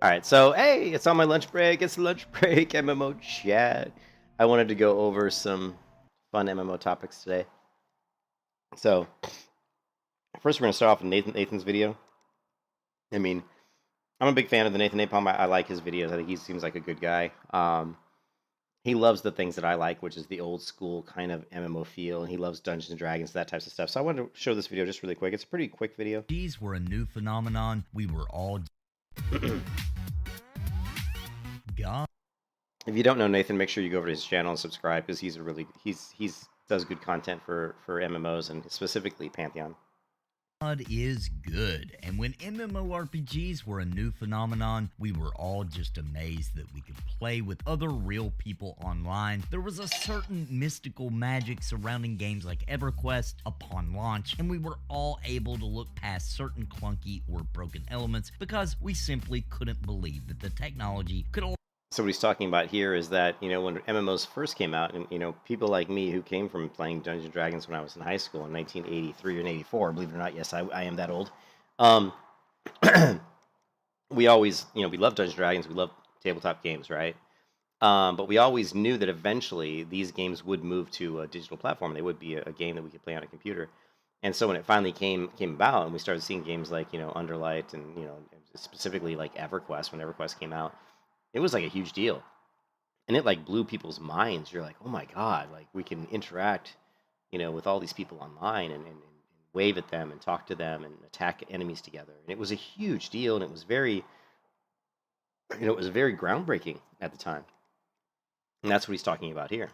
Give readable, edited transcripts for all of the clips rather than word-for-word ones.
All right, so hey, it's on my lunch break. It's lunch break, MMO chat. I wanted to go over some fun MMO topics today. So first, we're gonna start off with Nathan's video. I mean, I'm a big fan of the Nathan Napalm. I like his videos. I think he seems like a good guy. He loves the things that I like, which is the old school kind of MMO feel, and he loves Dungeons and Dragons, that types of stuff. So I wanted to show this video just really quick. It's a pretty quick video. These were a new phenomenon. We were all gone. If you don't know Nathan, make sure you go over to his channel and subscribe because he's a really he's does good content for MMOs and specifically Pantheon. Is good, and when MMORPGs were a new phenomenon, we were all just amazed that we could play with other real people online. There was a certain mystical magic surrounding games like EverQuest upon launch, and we were all able to look past certain clunky or broken elements because we simply couldn't believe that the technology could allow. So what he's talking about here is that, when MMOs first came out, and people like me who came from playing Dungeons and Dragons when I was in high school in 1983 and 84, believe it or not, yes, I am that old. We always, we love Dungeons and Dragons, we love tabletop games, right? But we always knew that eventually these games would move to a digital platform. They would be a game that we could play on a computer. And so when it finally came about, and we started seeing games like Underlight and specifically like EverQuest, when EverQuest came out, it was like a huge deal, and it like blew people's minds. You're like, oh my god, like we can interact, with all these people online and wave at them and talk to them and attack enemies together. And it was a huge deal, and it was very, it was very groundbreaking at the time. And that's what he's talking about here.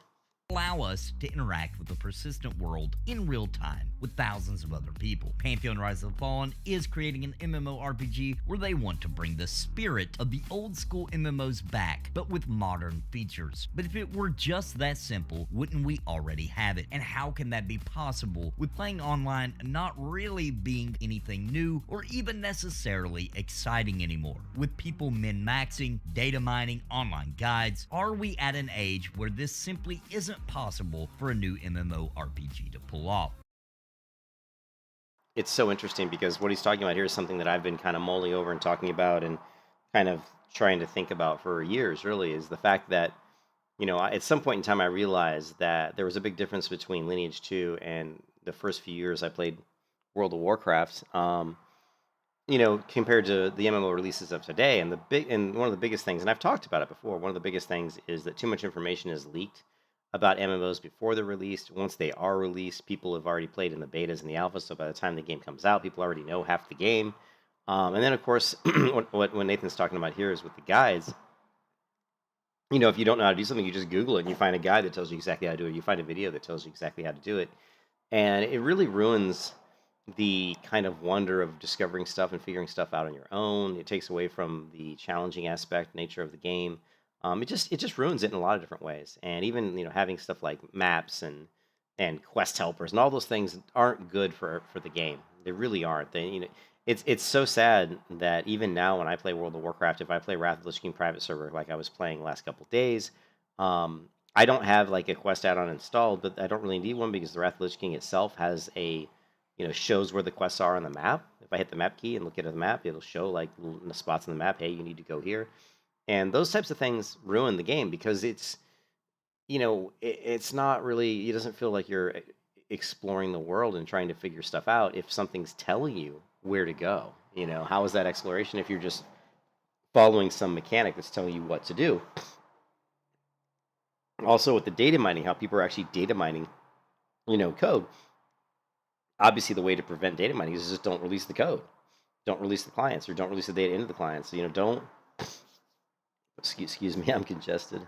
Allow us to interact with the persistent world in real time with thousands of other people. Pantheon Rise of the Fallen is creating an MMORPG where they want to bring the spirit of the old school MMOs back, but with modern features. But if it were just that simple, wouldn't we already have it? And how can that be possible with playing online not really being anything new or even necessarily exciting anymore? With people min-maxing, data mining, online guides, are we at an age where this simply isn't possible for a new MMORPG to pull off? It's so interesting because what he's talking about here is something that I've been kind of mulling over and talking about and kind of trying to think about for years, really, is the fact that, at some point in time, I realized that there was a big difference between Lineage 2 and the first few years I played World of Warcraft, compared to the MMO releases of today. And one of the biggest things, and I've talked about it before, one of the biggest things is that too much information is leaked about MMOs before they're released. Once they are released, people have already played in the betas and the alpha, so by the time the game comes out, people already know half the game. And then, of course, what Nathan's talking about here is with the guides. If you don't know how to do something, you just Google it, and you find a guide that tells you exactly how to do it. You find a video that tells you exactly how to do it. And it really ruins the kind of wonder of discovering stuff and figuring stuff out on your own. It takes away from the challenging aspect, nature of the game. It just ruins it in a lot of different ways. And even having stuff like maps and quest helpers and all those things aren't good for the game. They really aren't. It's so sad that even now when I play World of Warcraft, if I play Wrath of the Lich King private server like I was playing the last couple of days, I don't have like a quest add-on installed, but I don't really need one because the Wrath of the Lich King itself has a shows where the quests are on the map. If I hit the map key and look at the map, it'll show like the spots on the map. Hey, you need to go here. And those types of things ruin the game because it's not really, it doesn't feel like you're exploring the world and trying to figure stuff out if something's telling you where to go. How is that exploration if you're just following some mechanic that's telling you what to do? Also with the data mining, how people are actually data mining, code. Obviously the way to prevent data mining is just don't release the code. Don't release the clients or don't release the data into the clients. Don't... Excuse me, I'm congested.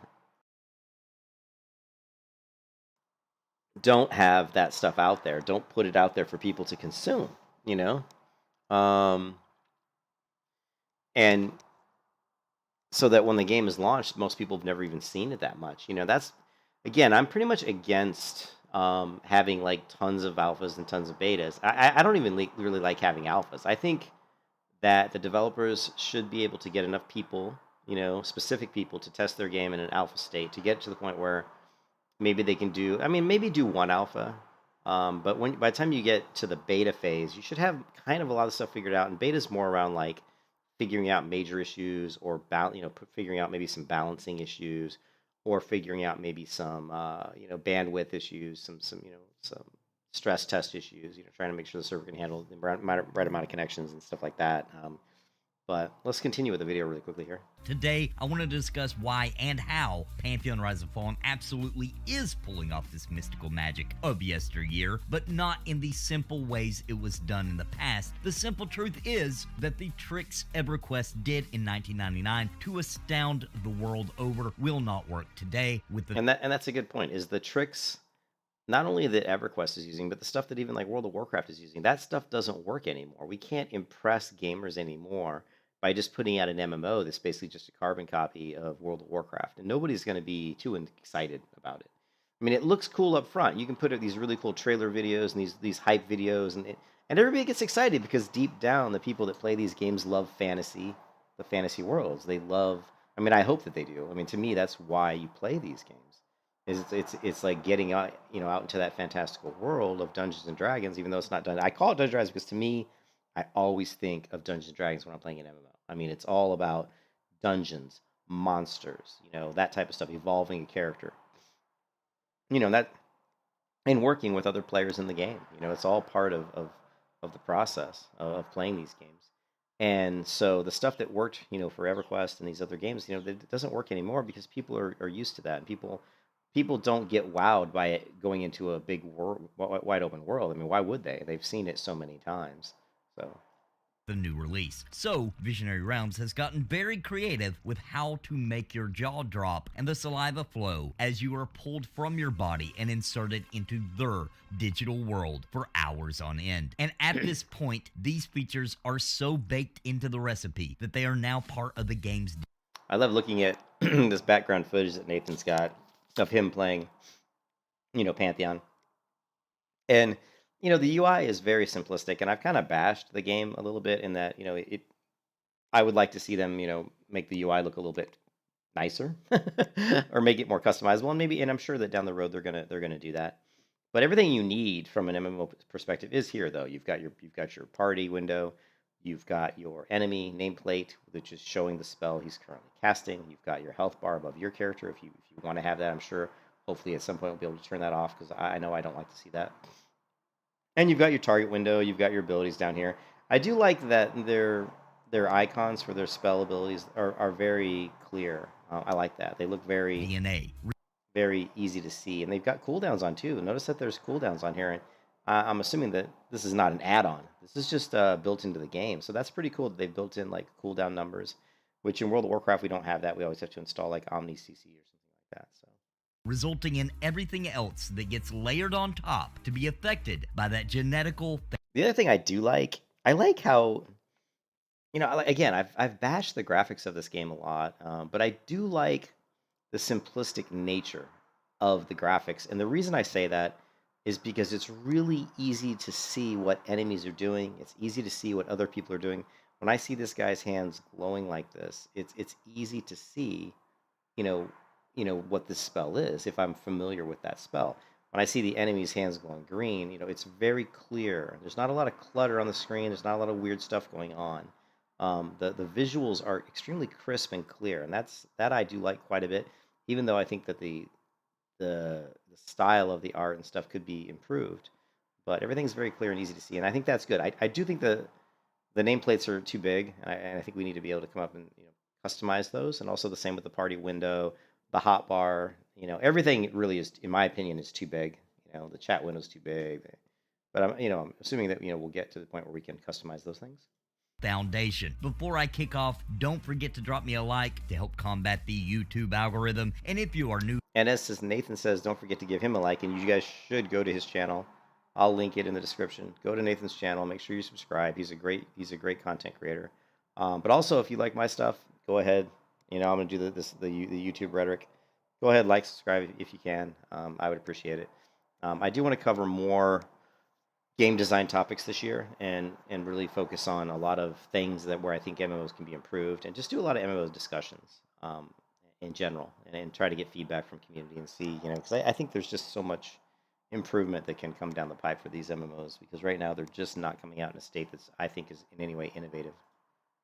Don't have that stuff out there. Don't put it out there for people to consume, And so that when the game is launched, most people have never even seen it that much. That's, again, I'm pretty much against having like tons of alphas and tons of betas. I don't even really like having alphas. I think that the developers should be able to get enough people, specific people to test their game in an alpha state to get to the point where maybe they can do, maybe do one alpha. But by the time you get to the beta phase, you should have kind of a lot of stuff figured out. And beta is more around like figuring out major issues, or figuring out maybe some balancing issues, or figuring out maybe some bandwidth issues, some stress test issues. Trying to make sure the server can handle the right amount of connections and stuff like that. But let's continue with the video really quickly here. Today, I want to discuss why and how Pantheon Rise of Fallen absolutely is pulling off this mystical magic of yesteryear, but not in the simple ways it was done in the past. The simple truth is that the tricks EverQuest did in 1999 to astound the world over will not work today with the... And that's a good point, is the tricks not only that EverQuest is using, but the stuff that even like World of Warcraft is using. That stuff doesn't work anymore. We can't impress gamers anymore by just putting out an MMO that's basically just a carbon copy of World of Warcraft, and nobody's going to be too excited about it. I mean, it looks cool up front. You can put out these really cool trailer videos and these hype videos, and everybody gets excited because deep down, the people that play these games love fantasy, the fantasy worlds. They love. I mean, I hope that they do. I mean, to me, that's why you play these games. It's like getting out out into that fantastical world of Dungeons and Dragons, even though it's not done. I call it Dungeons and Dragons because to me, I always think of Dungeons and Dragons when I'm playing an MMO. I mean, it's all about dungeons, monsters, that type of stuff, evolving a character, that, and working with other players in the game. It's all part of the process of playing these games. And so the stuff that worked, for EverQuest and these other games, it doesn't work anymore because people are used to that, and people don't get wowed by it going into a big wide open world. I mean, why would they? They've seen it so many times. So the new release. So, Visionary Realms has gotten very creative with how to make your jaw drop and the saliva flow as you are pulled from your body and inserted into their digital world for hours on end. And at this point, these features are so baked into the recipe that they are now part of the game's... I love looking at this background footage that Nathan's got of him playing, Pantheon. And the UI is very simplistic, and I've kind of bashed the game a little bit in that, I would like to see them, make the UI look a little bit nicer or make it more customizable, and I'm sure that down the road they're gonna do that. But everything you need from an MMO perspective is here, though. You've got your party window, you've got your enemy nameplate, which is showing the spell he's currently casting. You've got your health bar above your character if you want to have that. I'm sure, hopefully, at some point we'll be able to turn that off because I know I don't like to see that. And you've got your target window, you've got your abilities down here. I do like that their icons for their spell abilities are very clear. I like that. They look very easy to see. And they've got cooldowns on too. Notice that there's cooldowns on here. And I'm assuming that this is not an add-on. This is just built into the game. So that's pretty cool that they've built in like cooldown numbers, which in World of Warcraft we don't have that. We always have to install like Omni CC or something like that. So, resulting in everything else that gets layered on top to be affected by that genetical thing. The other thing I do like, I like how, again, I've bashed the graphics of this game a lot, but I do like the simplistic nature of the graphics. And the reason I say that is because it's really easy to see what enemies are doing. It's easy to see what other people are doing. When I see this guy's hands glowing like this, it's easy to see, what this spell is if I'm familiar with that spell. When I see the enemy's hands glowing green, it's very clear. There's not a lot of clutter on the screen. There's not a lot of weird stuff going on. The visuals are extremely crisp and clear, and that I do like quite a bit. Even though I think that the style of the art and stuff could be improved, but everything's very clear and easy to see, and I think that's good. I do think the nameplates are too big, and I think we need to be able to come up and customize those, and also the same with the party window, the hotbar. Everything really is, in my opinion, is too big. The chat window's too big, but I'm assuming that we'll get to the point where we can customize those things. Foundation. Before I kick off, don't forget to drop me a like to help combat the YouTube algorithm. And if you are new, and as Nathan says, don't forget to give him a like, and you guys should go to his channel. I'll link it in the description. Go to Nathan's channel. Make sure you subscribe. He's a great content creator. But also, if you like my stuff, go ahead. I'm going to do the YouTube rhetoric. Go ahead, like, subscribe if you can. I would appreciate it. I do want to cover more game design topics this year and really focus on a lot of things where I think MMOs can be improved, and just do a lot of MMO discussions in general, and try to get feedback from community and see, because I think there's just so much improvement that can come down the pipe for these MMOs, because right now they're just not coming out in a state that's, I think, is in any way innovative.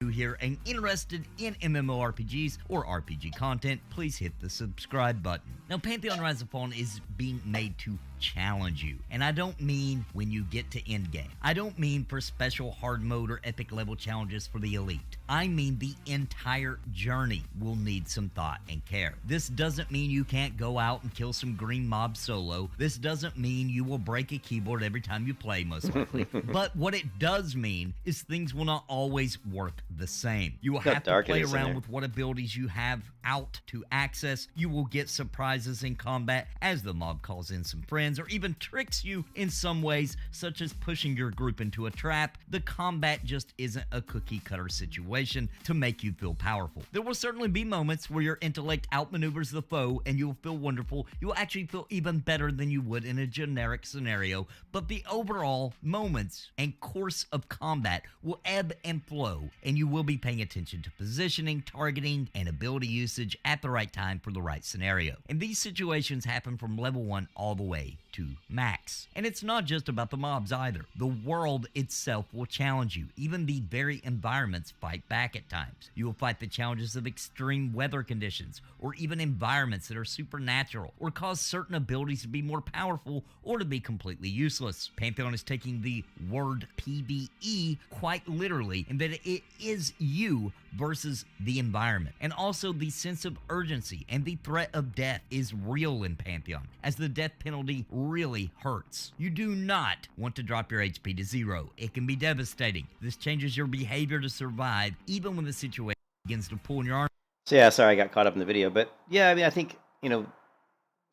Here and interested in MMORPGs or RPG content, please hit the subscribe button. Now, Pantheon Rise of Fallen is being made to challenge you, and I don't mean when you get to endgame. I don't mean for special hard mode or epic level challenges for the elite. I mean the entire journey will need some thought and care. This doesn't mean you can't go out and kill some green mobs solo. This doesn't mean you will break a keyboard every time you play, most likely. But what it does mean is things will not always work the same. You will have to play around with what abilities you have out to access. You will get surprises in combat as the mob calls in some friends or even tricks you in some ways, such as pushing your group into a trap. The combat just isn't a cookie cutter situation to make you feel powerful. There will certainly be moments where your intellect outmaneuvers the foe and you will feel wonderful. You will actually feel even better than you would in a generic scenario, but the overall moments and course of combat will ebb and flow, and you will be paying attention to positioning, targeting, and ability usage at the right time for the right scenario. And these situations happen from level 1 all the way to max. And it's not just about the mobs either. The world itself will challenge you. Even the very environments fight back at times. You will fight the challenges of extreme weather conditions, or even environments that are supernatural, or cause certain abilities to be more powerful or to be completely useless. Pantheon is taking the word PvE quite literally, in that it is you versus the environment. And also the sense of urgency and the threat of death is real in Pantheon, as the death penalty really hurts. You do not want to drop your HP to 0. It can be devastating. This changes your behavior to survive, even when the situation begins to pull in your arm. So yeah, sorry I got caught up in the video, but yeah, I mean, I think,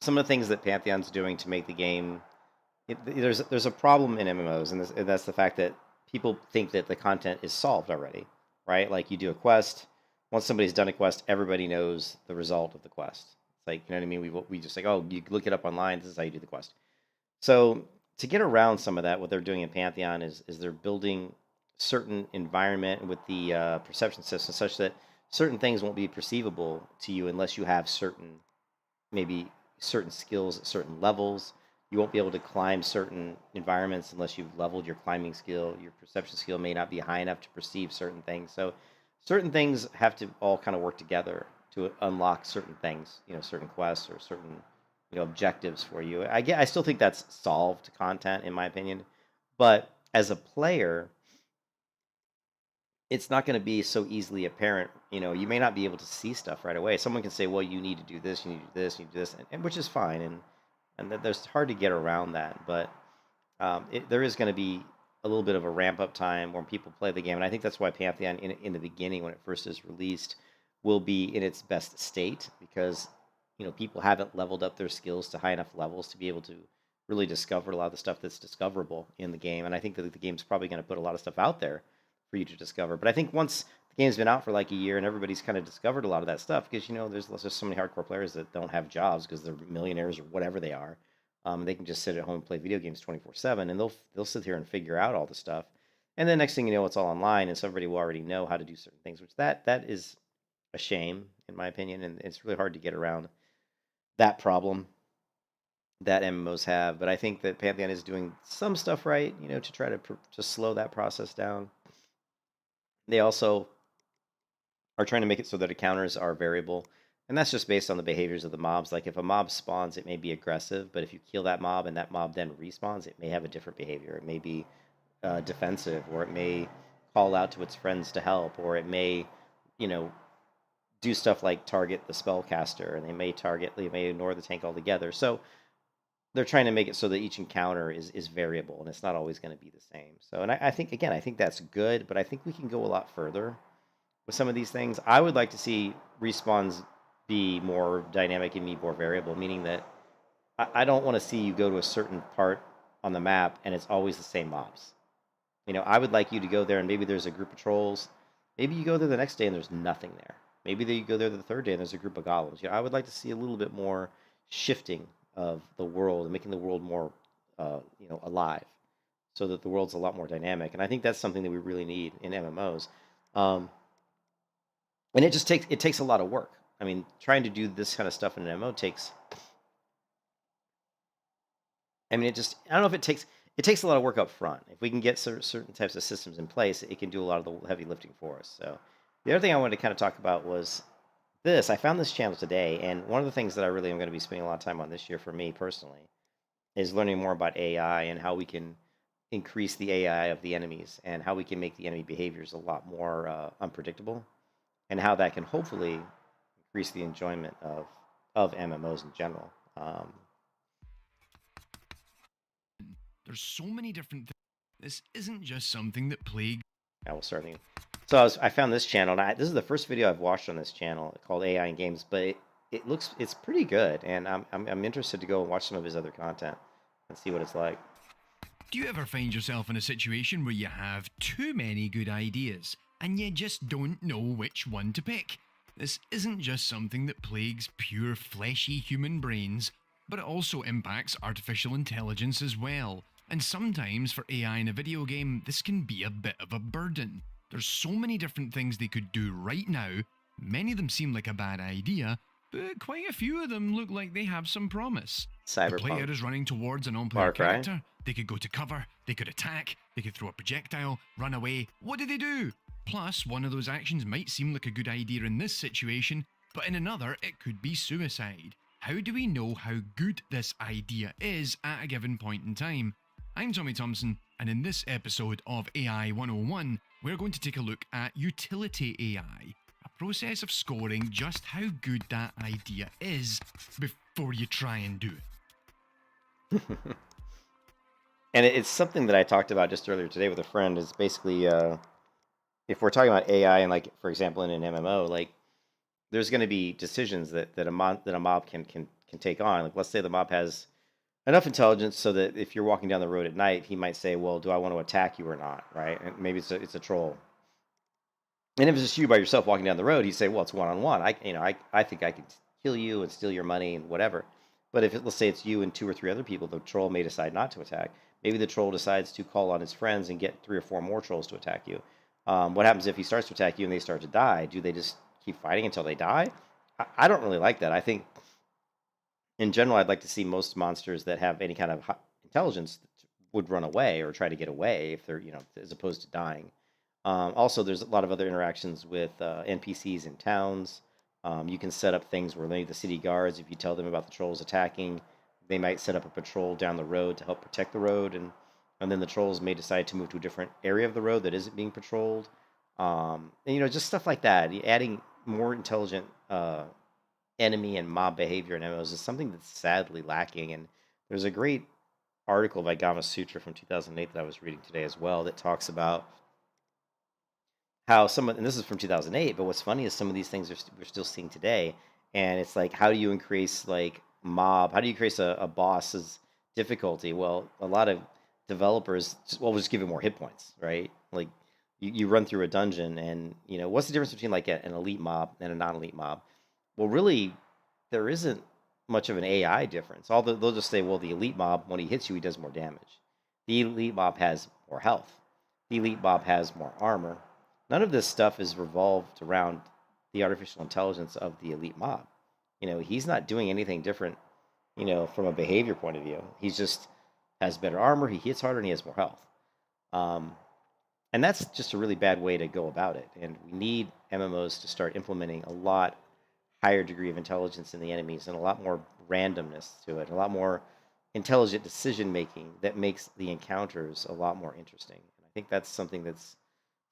some of the things that Pantheon's doing to make the game, there's a problem in MMOs, and that's the fact that people think that the content is solved already, right? Like, you do a quest, once somebody's done a quest, everybody knows the result of the quest. It's like, you know what I mean? We just like, oh, you look it up online, this is how you do the quest. So to get around some of that, what they're doing in Pantheon is they're building certain environment with the perception system such that certain things won't be perceivable to you unless you have certain skills at certain levels. You won't be able to climb certain environments unless you've leveled your climbing skill. Your perception skill may not be high enough to perceive certain things. So certain things have to all kind of work together to unlock certain things, certain quests or certain, objectives for you. I still think that's solved content, in my opinion. But as a player, it's not going to be so easily apparent. You may not be able to see stuff right away. Someone can say, well, you need to do this, you need to do this, you need to do this, and which is fine. And there's hard to get around that. But there is going to be a little bit of a ramp-up time when people play the game. And I think that's why Pantheon, in the beginning, when it first is released, will be in its best state, because people haven't leveled up their skills to high enough levels to be able to really discover a lot of the stuff that's discoverable in the game. And I think that the game's probably going to put a lot of stuff out there for you to discover. But I think once the game's been out for like a year and everybody's kind of discovered a lot of that stuff, because there's just so many hardcore players that don't have jobs because they're millionaires or whatever they are. They can just sit at home and play video games 24/7, and they'll sit here and figure out all the stuff. And then next thing you know, it's all online, and somebody will already know how to do certain things, which that is a shame, in my opinion, and it's really hard to get around that problem that MMOs have. But I think that Pantheon is doing some stuff right, to try to slow that process down. They also are trying to make it so that encounters are variable, and that's just based on the behaviors of the mobs. Like, if a mob spawns, it may be aggressive, but if you kill that mob and that mob then respawns, it may have a different behavior. It may be defensive, or it may call out to its friends to help, or it may, do stuff like target the spellcaster, and they may ignore the tank altogether. So they're trying to make it so that each encounter is variable, and it's not always going to be the same. So, and I think that's good, but I think we can go a lot further with some of these things. I would like to see respawns be more dynamic and be more variable, meaning that I don't want to see you go to a certain part on the map and it's always the same mobs. I would like you to go there and maybe there's a group of trolls. Maybe you go there the next day and there's nothing there. Maybe you go there the third day and there's a group of golems. I would like to see a little bit more shifting of the world and making the world more, alive, so that the world's a lot more dynamic. And I think that's something that we really need in MMOs. And it just takes a lot of work. I mean, trying to do this kind of stuff in an MMO takes. I don't know if it takes. it takes a lot of work up front. If we can get certain types of systems in place, it can do a lot of the heavy lifting for us. So the other thing I wanted to kind of talk about was this. I found this channel today, and one of the things that I really am going to be spending a lot of time on this year for me personally is learning more about AI and how we can increase the AI of the enemies and how we can make the enemy behaviors a lot more unpredictable, and how that can hopefully increase the enjoyment of MMOs in general. There's so many different things. This isn't just something that plagues. I will start thinking. So I found this channel, and this is the first video I've watched on this channel called AI in Games, but it's pretty good, and I'm interested to go and watch some of his other content and see what it's like. Do you ever find yourself in a situation where you have too many good ideas and you just don't know which one to pick? This isn't just something that plagues pure fleshy human brains, but it also impacts artificial intelligence as well. And sometimes for AI in a video game, this can be a bit of a burden. There's so many different things they could do right now. Many of them seem like a bad idea, but quite a few of them look like they have some promise. Cyberpunk. The player is running towards a non-player character. They could go to cover, they could attack, they could throw a projectile, run away. What do they do? Plus, one of those actions might seem like a good idea in this situation, but in another, it could be suicide. How do we know how good this idea is at a given point in time? I'm Tommy Thompson, and in this episode of AI 101, we're going to take a look at utility AI, a process of scoring just how good that idea is before you try and do it. And it's something that I talked about just earlier today with a friend. Is basically, if we're talking about AI and, like, for example, in an MMO, like, there's going to be decisions that a mob can take on. Like, let's say the mob has enough intelligence so that if you're walking down the road at night, he might say, well, do I want to attack you or not, right? And maybe it's a troll. And if it's just you by yourself walking down the road, he'd say, well, it's one-on-one. I think I could kill you and steal your money and whatever. But let's say it's you and 2 or 3 other people, the troll may decide not to attack. Maybe the troll decides to call on his friends and get 3 or 4 more trolls to attack you. What happens if he starts to attack you and they start to die? Do they just keep fighting until they die? I don't really like that. I think, in general, I'd like to see most monsters that have any kind of intelligence would run away or try to get away if they're, as opposed to dying. Also, there's a lot of other interactions with NPCs in towns. You can set up things where maybe the city guards, if you tell them about the trolls attacking, they might set up a patrol down the road to help protect the road, and then the trolls may decide to move to a different area of the road that isn't being patrolled. And, just stuff like that. Adding more intelligent enemy and mob behavior in MMOs is something that's sadly lacking. And there's a great article by Gama Sutra from 2008 that I was reading today as well that talks about how and this is from 2008, but what's funny is some of these things we're still seeing today. And it's like, how do you increase, like, how do you increase a boss's difficulty? Well, a lot of developers, we'll just give it more hit points, right? Like, you run through a dungeon, and what's the difference between, like, an elite mob and a non-elite mob? Well, really, there isn't much of an AI difference. They'll just say, well, the elite mob, when he hits you, he does more damage. The elite mob has more health. The elite mob has more armor. None of this stuff is revolved around the artificial intelligence of the elite mob. He's not doing anything different, from a behavior point of view. He's just has better armor, he hits harder, and he has more health. And that's just a really bad way to go about it. And we need MMOs to start implementing a lot higher degree of intelligence in the enemies and a lot more randomness to it, a lot more intelligent decision making that makes the encounters a lot more interesting. And I think that's something that's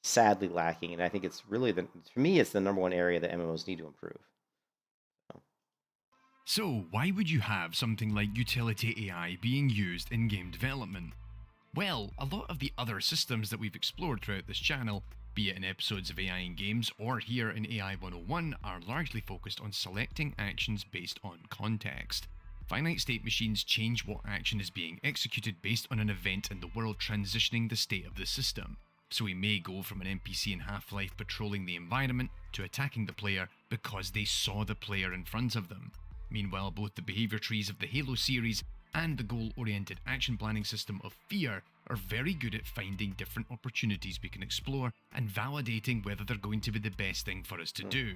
sadly lacking, and I think it's really for me, it's the number one area that MMOs need to improve. So why would you have something like utility AI being used in game development? Well, a lot of the other systems that we've explored throughout this channel, be it in episodes of AI in Games or here in AI 101, are largely focused on selecting actions based on context. Finite state machines change what action is being executed based on an event in the world transitioning the state of the system. So we may go from an NPC in Half-Life patrolling the environment to attacking the player because they saw the player in front of them. Meanwhile, both the behavior trees of the Halo series and the goal-oriented action planning system of Fear are very good at finding different opportunities we can explore and validating whether they're going to be the best thing for us to do.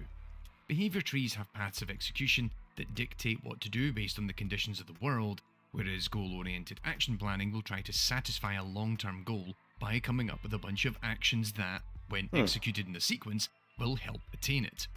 Behavior trees have paths of execution that dictate what to do based on the conditions of the world, whereas goal-oriented action planning will try to satisfy a long-term goal by coming up with a bunch of actions that, when executed in a sequence, will help attain it.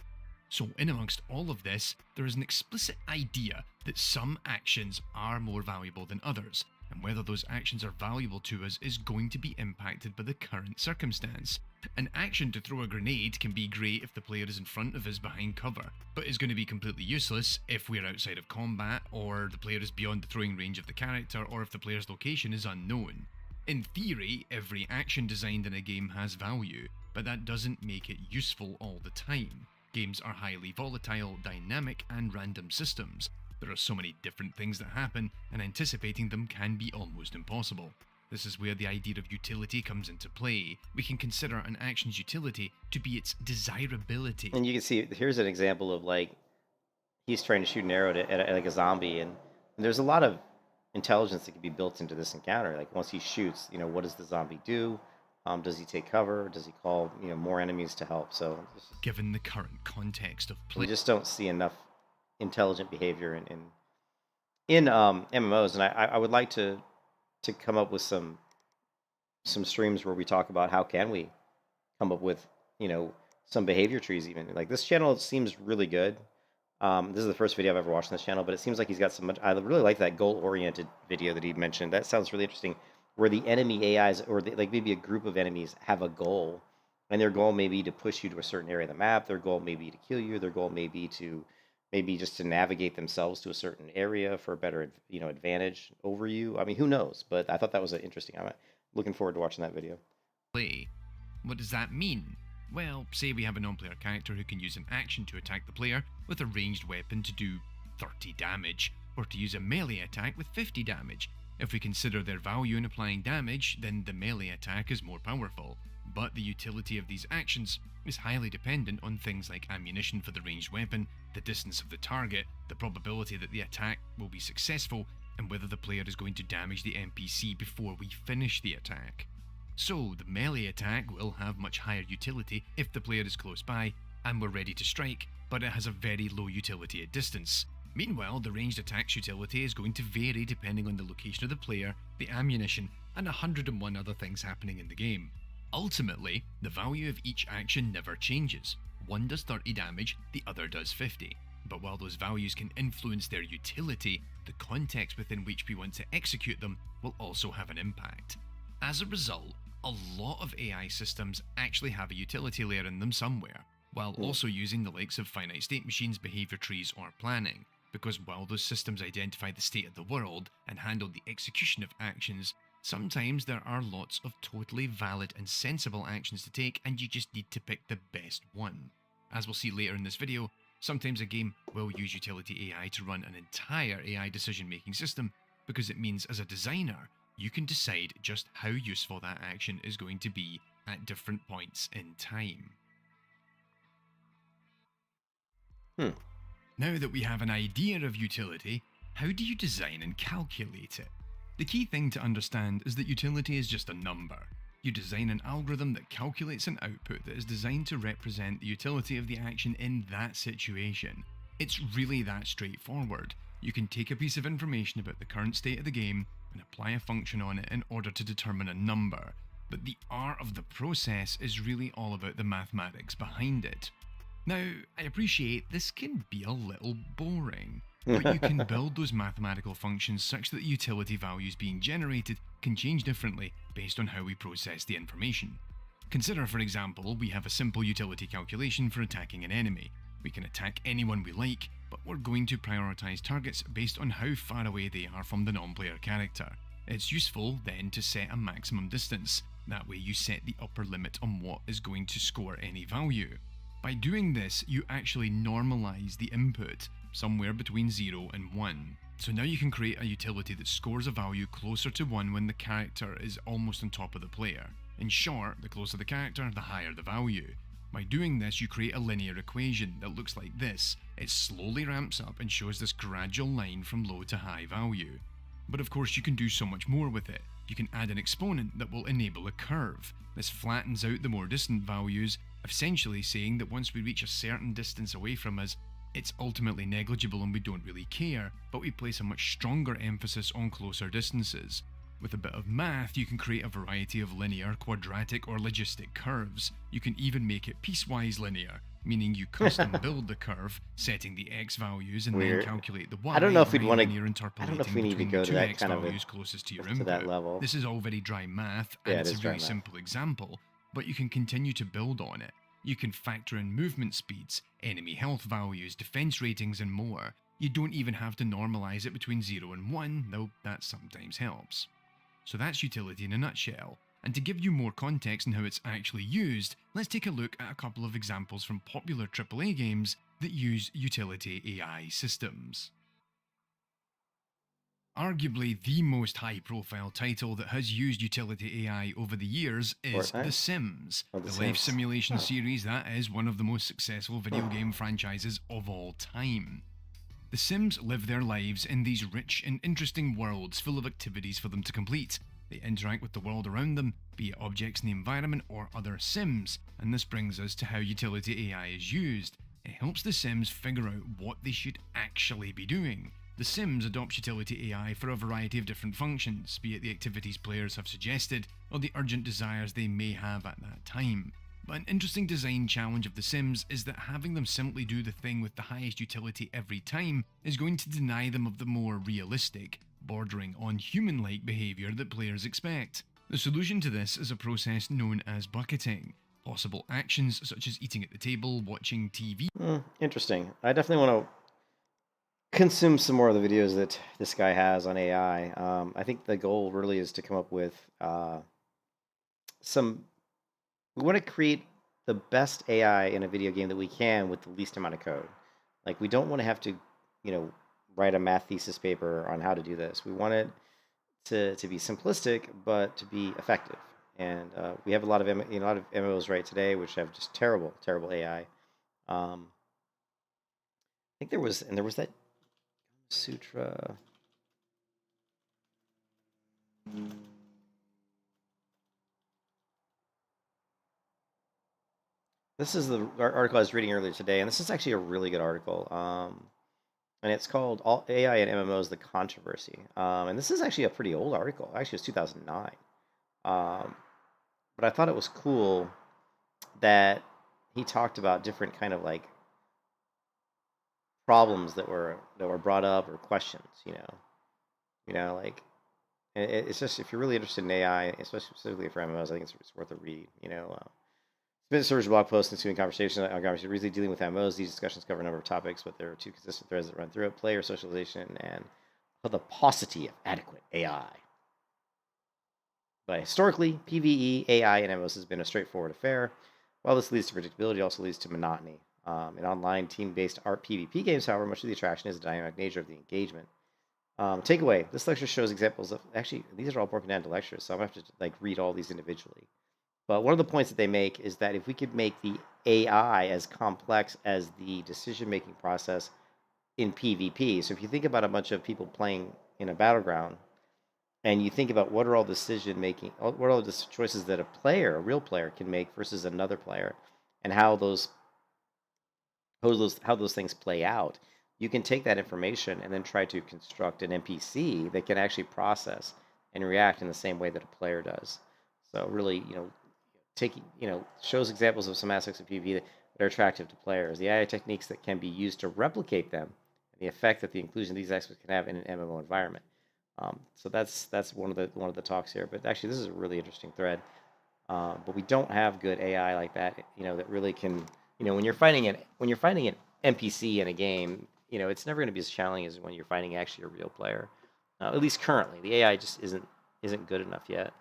So in amongst all of this, there is an explicit idea that some actions are more valuable than others, and whether those actions are valuable to us is going to be impacted by the current circumstance. An action to throw a grenade can be great if the player is in front of us behind cover, but is going to be completely useless if we're outside of combat, or the player is beyond the throwing range of the character, or if the player's location is unknown. In theory, every action designed in a game has value, but that doesn't make it useful all the time. Games are highly volatile, dynamic, and random systems. There are so many different things that happen, and anticipating them can be almost impossible. This is where the idea of utility comes into play. We can consider an action's utility to be its desirability. And you can see, here's an example of like, he's trying to shoot an arrow at like a zombie, and there's a lot of intelligence that can be built into this encounter. Like once he shoots, what does the zombie do? Does he take cover? Does he call more enemies to help? So given the current context of play, we just don't see enough intelligent behavior in MMOs, and I would like to come up with some streams where we talk about how can we come up with some behavior trees. Even like this channel seems really good. This is the first video I've ever watched on this channel, but it seems like he's got so much. I really like that goal-oriented video that he mentioned. That sounds really interesting. Where the enemy AIs, or like maybe a group of enemies, have a goal, and their goal may be to push you to a certain area of the map. Their goal may be to kill you. Their goal may be to just to navigate themselves to a certain area for a better advantage over you. I mean, who knows? But I thought that was interesting. I'm looking forward to watching that video. Play. What does that mean? Well, say we have a non-player character who can use an action to attack the player with a ranged weapon to do 30 damage, or to use a melee attack with 50 damage. If we consider their value in applying damage, then the melee attack is more powerful, but the utility of these actions is highly dependent on things like ammunition for the ranged weapon, the distance of the target, the probability that the attack will be successful, and whether the player is going to damage the NPC before we finish the attack. So the melee attack will have much higher utility if the player is close by and we're ready to strike, but it has a very low utility at distance. Meanwhile, the ranged attack's utility is going to vary depending on the location of the player, the ammunition, and 101 other things happening in the game. Ultimately, the value of each action never changes. One does 30 damage, the other does 50. But while those values can influence their utility, the context within which we want to execute them will also have an impact. As a result, a lot of AI systems actually have a utility layer in them somewhere, while also using the likes of finite state machines, behavior trees, or planning. Because while those systems identify the state of the world and handle the execution of actions, sometimes there are lots of totally valid and sensible actions to take, and you just need to pick the best one. As we'll see later in this video, sometimes a game will use utility AI to run an entire AI decision-making system, because it means as a designer, you can decide just how useful that action is going to be at different points in time. Now that we have an idea of utility, how do you design and calculate it? The key thing to understand is that utility is just a number. You design an algorithm that calculates an output that is designed to represent the utility of the action in that situation. It's really that straightforward. You can take a piece of information about the current state of the game and apply a function on it in order to determine a number. But the art of the process is really all about the mathematics behind it. Now, I appreciate this can be a little boring, but you can build those mathematical functions such that the utility values being generated can change differently based on how we process the information. Consider, for example, we have a simple utility calculation for attacking an enemy. We can attack anyone we like, but we're going to prioritize targets based on how far away they are from the non-player character. It's useful then to set a maximum distance. That way you set the upper limit on what is going to score any value. By doing this, you actually normalize the input, somewhere between 0 and 1. So now you can create a utility that scores a value closer to 1 when the character is almost on top of the player. In short, the closer the character, the higher the value. By doing this, you create a linear equation that looks like this. It slowly ramps up and shows this gradual line from low to high value. But of course you can do so much more with it. You can add an exponent that will enable a curve. This flattens out the more distant values, essentially saying that once we reach a certain distance away from us, It's ultimately negligible and we don't really care, but we place a much stronger emphasis on closer distances. With a bit of math, you can create a variety of linear, quadratic, or logistic curves. You can even make it piecewise linear, meaning you custom build the curve, setting the x values, and Weird. then calculate the y. I don't know if we'd want to. linear I don't know if interpolating we need to between go the to two that x kind of values closest to your to that input. level. This is all very dry math, Yeah, and it it's is a dry really math. simple example, but you can continue to build on it. You can factor in movement speeds, enemy health values, defense ratings, and more. You don't even have to normalize it between 0 and 1, though that sometimes helps. So that's utility in a nutshell. And to give you more context on how it's actually used, let's take a look at a couple of examples from popular AAA games that use utility AI systems. Arguably the most high-profile title that has used utility AI over the years is Fortnite? The Sims. Oh, The The Sims. life simulation Oh. series that is one of the most successful video game franchises of all time. The Sims live their lives in these rich and interesting worlds full of activities for them to complete. They interact with the world around them, be it objects in the environment or other Sims, and this brings us to how utility AI is used. It helps the Sims figure out what they should actually be doing. The Sims adopts utility AI for a variety of different functions, be it the activities players have suggested or the urgent desires they may have at that time. But an interesting design challenge of The Sims is that having them simply do the thing with the highest utility every time is going to deny them of the more realistic, bordering on human-like behaviour that players expect. The solution to this is a process known as bucketing. Possible actions such as eating at the table, watching TV. Interesting. I definitely want to consume some more of the videos that this guy has on AI. I think the goal really is to come up with some. We want to create the best AI in a video game that we can with the least amount of code. Like, we don't want to have to, write a math thesis paper on how to do this. We want it to be simplistic, but to be effective. And we have a lot of MMOs right today, which have just terrible AI. I think there was that Sutra. This is the article I was reading earlier today, and this is actually a really good article. And it's called "All AI and MMOs: The Controversy." And this is actually a pretty old article. Actually, it's 2009. But I thought it was cool that he talked about different kind of like problems that were brought up or questions. Like it's just, if you're really interested in AI, especially specifically for MMOs, I think it's worth a read. Spin Surge blog post ensuing conversation recently dealing with MMOs. These discussions cover a number of topics, but there are two consistent threads that run through it: player socialization and the paucity of adequate AI. But historically, PvE, AI, and MMOs has been a straightforward affair. While this leads to predictability, it also leads to monotony. In online team-based art PvP games, however, much of the attraction is the dynamic nature of the engagement. Takeaway: this lecture shows examples of, actually, these are all broken down into lectures, so I'm going to have to read all these individually. But one of the points that they make is that if we could make the AI as complex as the decision-making process in PvP, so if you think about a bunch of people playing in a battleground, and you think about what are all decision-making, what are all the choices that a real player, can make versus another player, and how those things play out, you can take that information and then try to construct an NPC that can actually process and react in the same way that a player does. So really, shows examples of some aspects of PvP that are attractive to players. The AI techniques that can be used to replicate them, and the effect that the inclusion of these aspects can have in an MMO environment. So that's one of the talks here. But actually, this is a really interesting thread. But we don't have good AI like that. That really can. When you're fighting an NPC in a game, it's never going to be as challenging as when you're fighting actually a real player. At least currently, the AI just isn't good enough yet.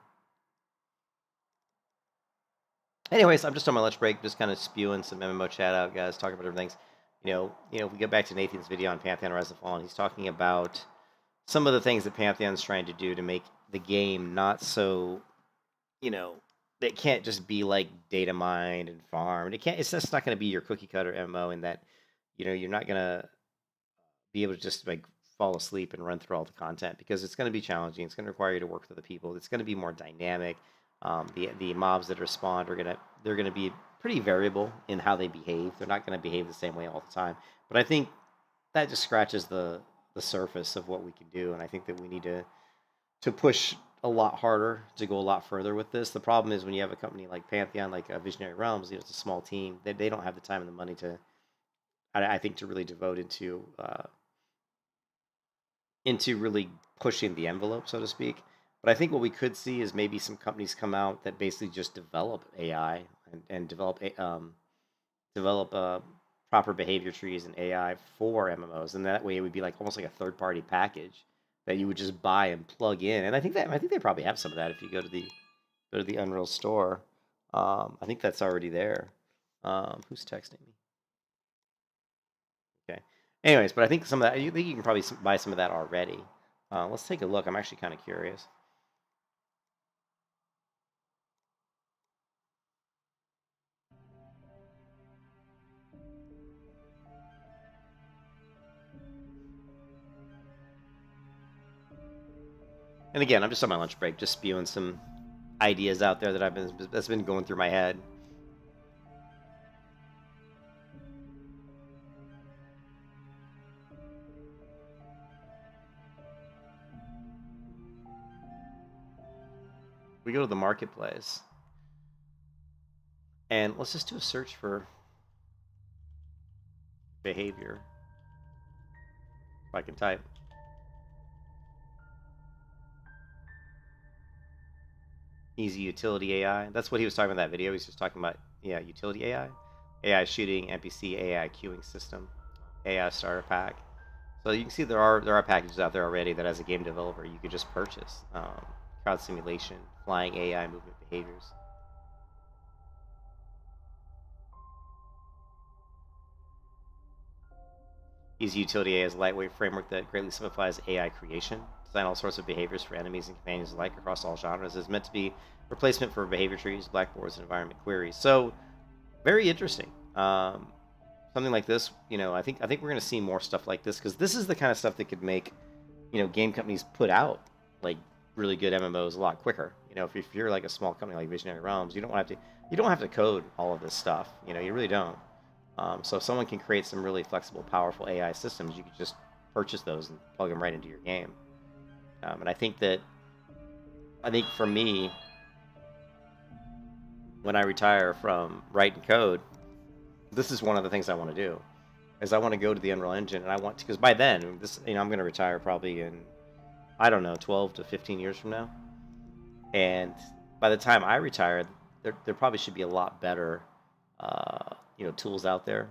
Anyways, I'm just on my lunch break, just kind of spewing some MMO chat out, guys, talking about different things. If we get back to Nathan's video on Pantheon Rise of the Fallen, he's talking about some of the things that Pantheon's trying to do to make the game not so, it can't just be like data mined and farmed. It's just not going to be your cookie cutter MMO in that, you're not going to be able to just fall asleep and run through all the content, because it's going to be challenging. It's going to require you to work with other people. It's going to be more dynamic. The mobs that are spawned they're going to be pretty variable in how they behave. They're not going to behave the same way all the time. But I think that just scratches the surface of what we can do, and I think that we need to push a lot harder to go a lot further with this. The problem is when you have a company like Pantheon, like Visionary Realms, it's a small team. They don't have the time and the money to, I think, to really devote into really pushing the envelope, so to speak. But I think what we could see is maybe some companies come out that basically just develop AI and develop proper behavior trees and AI for MMOs, and that way it would be like almost like a third-party package that you would just buy and plug in. And I think they probably have some of that if you go to the Unreal store. I think that's already there. Who's texting me? Okay. Anyways, but I think some of that, you think you can probably buy some of that already. Let's take a look. I'm actually kind of curious. And again, I'm just on my lunch break, just spewing some ideas out there that's been going through my head. We go to the marketplace, and let's just do a search for behavior. If I can type. Easy utility AI. That's what he was talking about in that video. He's just talking about, yeah, utility AI. AI shooting, NPC, AI queuing system, AI starter pack. So you can see there are packages out there already that as a game developer you could just purchase. Crowd simulation, flying AI movement behaviors. Easy utility AI is a lightweight framework that greatly simplifies AI creation. Design all sorts of behaviors for enemies and companions alike across all genres. Is meant to be replacement for behavior trees, blackboards, and environment queries. So very interesting. Something like this, I think we're going to see more stuff like this, because this is the kind of stuff that could make, game companies put out like really good MMOs a lot quicker. If you're like a small company like Visionary Realms, you don't have to code all of this stuff. You really don't. So if someone can create some really flexible, powerful AI systems, you could just purchase those and plug them right into your game. And I think for me, when I retire from writing code, this is one of the things I want to do. Is I want to go to the Unreal Engine, and I want to, because by then, I'm going to retire probably in, I don't know, 12 to 15 years from now. And by the time I retire, there probably should be a lot better, tools out there.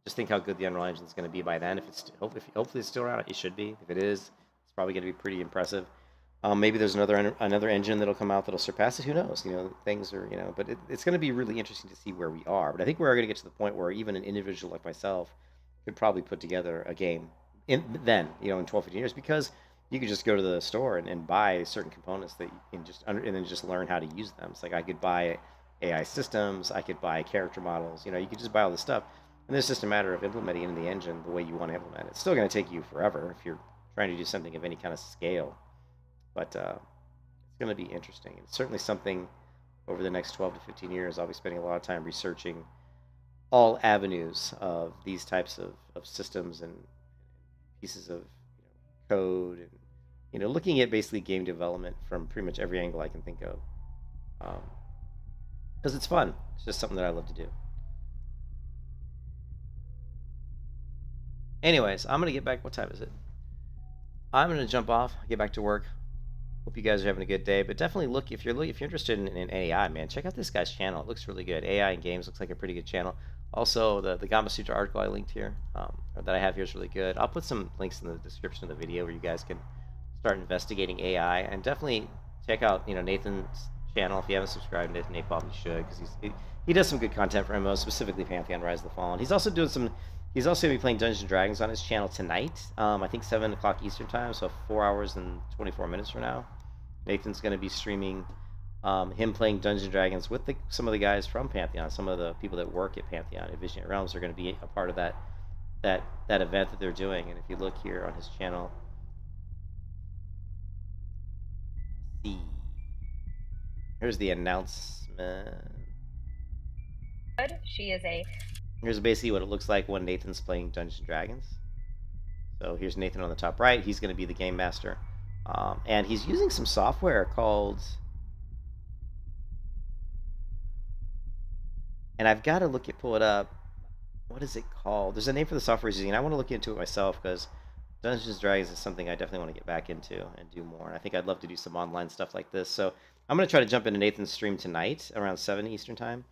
Just think how good the Unreal Engine is going to be by then. If it's hopefully it's still around, it should be. If it is, it's probably going to be pretty impressive. Maybe there's another engine that'll come out that'll surpass it. Who knows? Things are, but it's going to be really interesting to see where we are. But I think we're going to get to the point where even an individual like myself could probably put together a game in 12, 15 years, because you could just go to the store and buy certain components that you can and then just learn how to use them. It's like I could buy AI systems, I could buy character models. You could just buy all this stuff, and it's just a matter of implementing it in the engine the way you want to implement it. It's still going to take you forever if you're trying to do something of any kind of scale. But it's going to be interesting. It's certainly something over the next 12 to 15 years I'll be spending a lot of time researching all avenues of these types of systems and pieces of code, and looking at basically game development from pretty much every angle I can think of. Because it's fun. It's just something that I love to do. Anyways, I'm going to get back. What time is it? I'm going to jump off, get back to work. Hope you guys are having a good day, but definitely look, if you're interested in AI, man, check out this guy's channel. It looks really good. AI and games looks like a pretty good channel. Also, the Gama Sutra article I linked here, or that I have here, is really good. I'll put some links in the description of the video where you guys can start investigating AI, and definitely check out Nathan's channel. If you haven't subscribed to Nathan Napalm, you should, because he does some good content for MMOs, specifically Pantheon Rise of the Fallen. He's also going to be playing Dungeons and Dragons on his channel tonight. I think 7 o'clock Eastern time, so 4 hours and 24 minutes from now. Nathan's going to be streaming him playing Dungeons and Dragons with some of the guys from Pantheon. Some of the people that work at Pantheon at Visionary Realms are going to be a part of that event that they're doing. And if you look here on his channel, here's the announcement. She is a... Here's basically what it looks like when Nathan's playing Dungeons and Dragons. So here's Nathan on the top right. He's going to be the game master. And he's using some software called... And I've got to pull it up. What is it called? There's a name for the software he's using. I want to look into it myself because Dungeons and Dragons is something I definitely want to get back into and do more. And I think I'd love to do some online stuff like this. So I'm going to try to jump into Nathan's stream tonight around 7 Eastern time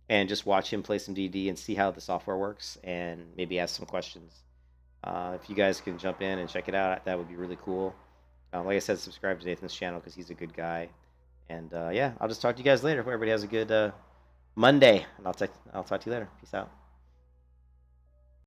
and just watch him play some D&D and see how the software works and maybe ask some questions. If you guys can jump in and check it out, that would be really cool. Like I said, subscribe to Nathan's channel because he's a good guy. And yeah, I'll just talk to you guys later. Hope everybody has a good Monday, and I'll talk to you later. Peace out.